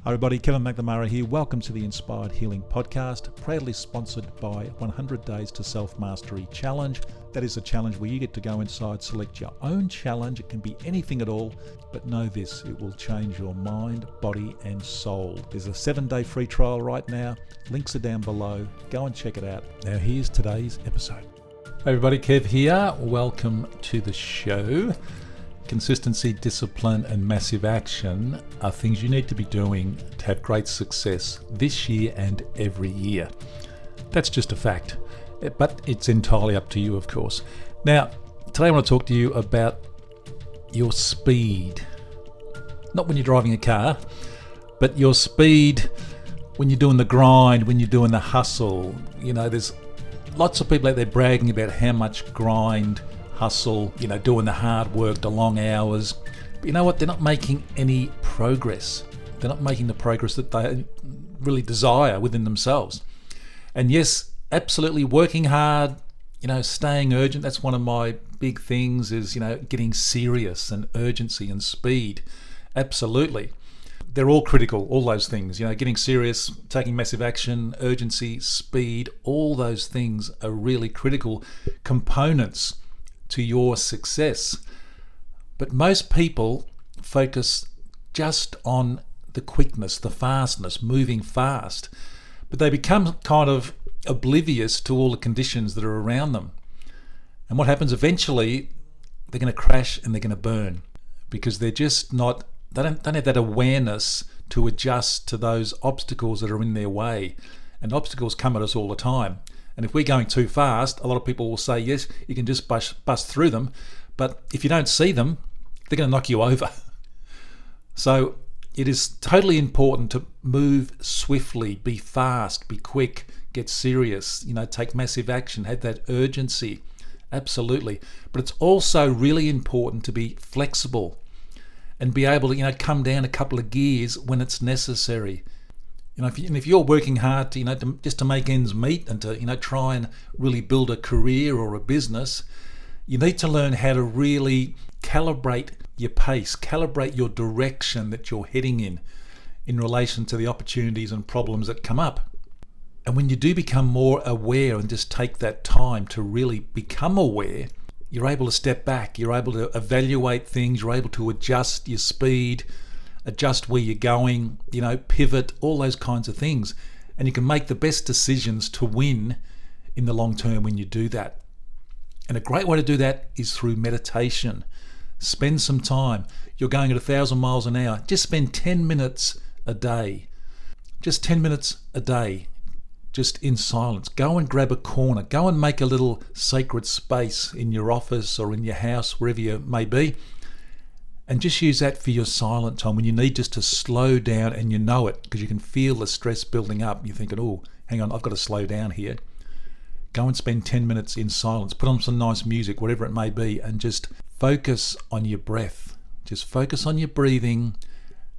Hi everybody, Kevin McNamara here. Welcome to the Inspired Healing Podcast, proudly sponsored by 100 Days to Self-Mastery Challenge. That is a challenge where you get to go inside, select your own challenge. It can be anything at all, but know this, it will change your mind, body and soul. There's a 7-day free trial right now. Links are down below. Go and check it out. Now here's today's episode. Hey everybody, Kev here. Welcome to the show. Consistency, discipline and massive action are things you need to be doing to have great success this year and every year. That's just a fact, but it's entirely up to you, of course. Now, today I want to talk to you about your speed. Not when you're driving a car, but your speed when you're doing the grind, when you're doing the hustle. You know, there's lots of people out there bragging about how much grind, hustle, doing the hard work, the long hours. But you know what? They're not making any progress. They're not making the progress that they really desire within themselves. And yes, absolutely working hard, staying urgent. That's one of my big things is, getting serious and urgency and speed. Absolutely. They're all critical, all those things, getting serious, taking massive action, urgency, speed, all those things are really critical components to your success. But most people focus just on the quickness, the fastness, moving fast, but they become kind of oblivious to all the conditions that are around them. And what happens eventually, they're going to crash and they're going to burn because they're just not, they don't have that awareness to adjust to those obstacles that are in their way. And obstacles come at us all the time. And if we're going too fast, a lot of people will say, yes, you can just bust through them. But if you don't see them, they're going to knock you over. So it is totally important to move swiftly, be fast, be quick, get serious, take massive action, have that urgency. Absolutely. But it's also really important to be flexible and be able to, come down a couple of gears when it's necessary. If you're working hard to, just to make ends meet and to, try and really build a career or a business, you need to learn how to really calibrate your pace, calibrate your direction that you're heading in relation to the opportunities and problems that come up. And when you do become more aware and just take that time to really become aware, you're able to step back, you're able to evaluate things, you're able to adjust your speed, adjust where you're going, pivot, all those kinds of things. And you can make the best decisions to win in the long term when you do that. And a great way to do that is through meditation. Spend some time. You're going at 1,000 miles an hour. Just spend 10 minutes a day. Just 10 minutes a day. Just in silence. Go and grab a corner. Go and make a little sacred space in your office or in your house, wherever you may be. And just use that for your silent time when you need just to slow down and you know it because you can feel the stress building up. You're thinking, oh, hang on, I've got to slow down here. Go and spend 10 minutes in silence. Put on some nice music, whatever it may be, and just focus on your breath. Just focus on your breathing,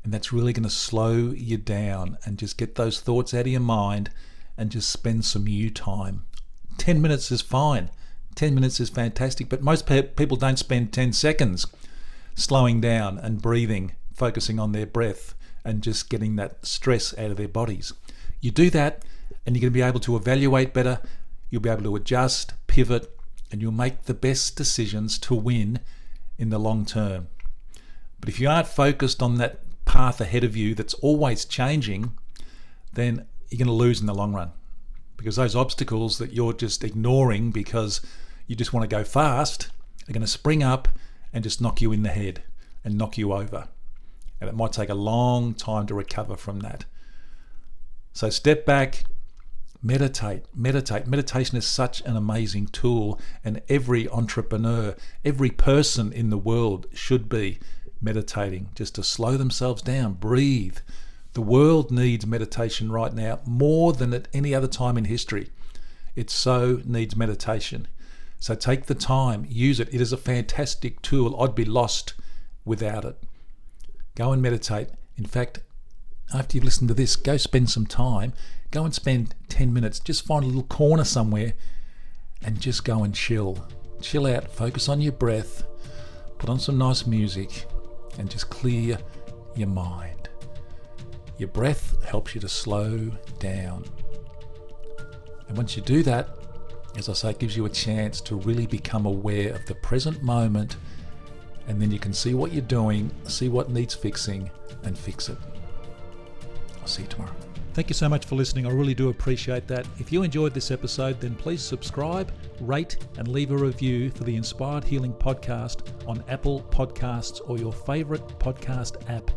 and that's really going to slow you down and just get those thoughts out of your mind and just spend some you time. 10 minutes is fine. 10 minutes is fantastic, but most people don't spend 10 seconds slowing down and breathing, focusing on their breath and just getting that stress out of their bodies. You do that and you're going to be able to evaluate better, you'll be able to adjust, pivot, and you'll make the best decisions to win in the long term. But if you aren't focused on that path ahead of you that's always changing, then you're going to lose in the long run because those obstacles that you're just ignoring because you just want to go fast are going to spring up and just knock you in the head and knock you over. And it might take a long time to recover from that. So step back, meditate. Meditation is such an amazing tool, and every entrepreneur, every person in the world should be meditating just to slow themselves down, breathe. The world needs meditation right now more than at any other time in history. It so needs meditation. So take the time, use it. It is a fantastic tool. I'd be lost without it. Go and meditate. In fact, after you've listened to this, go spend some time. Go and spend 10 minutes. Just find a little corner somewhere and just go and chill. Chill out, focus on your breath, put on some nice music and just clear your mind. Your breath helps you to slow down. And once you do that, as I say, it gives you a chance to really become aware of the present moment, and then you can see what you're doing, see what needs fixing, and fix it. I'll see you tomorrow. Thank you so much for listening. I really do appreciate that. If you enjoyed this episode, then please subscribe, rate, and leave a review for the Inspired Healing Podcast on Apple Podcasts or your favorite podcast app.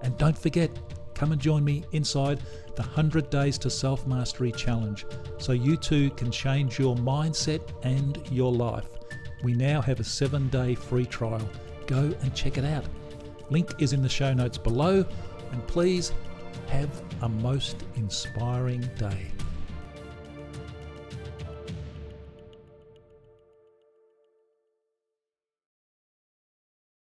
And don't forget, come and join me inside the 100 Days to Self-Mastery Challenge so you too can change your mindset and your life. We now have a 7-day free trial. Go and check it out. Link is in the show notes below, and please have a most inspiring day.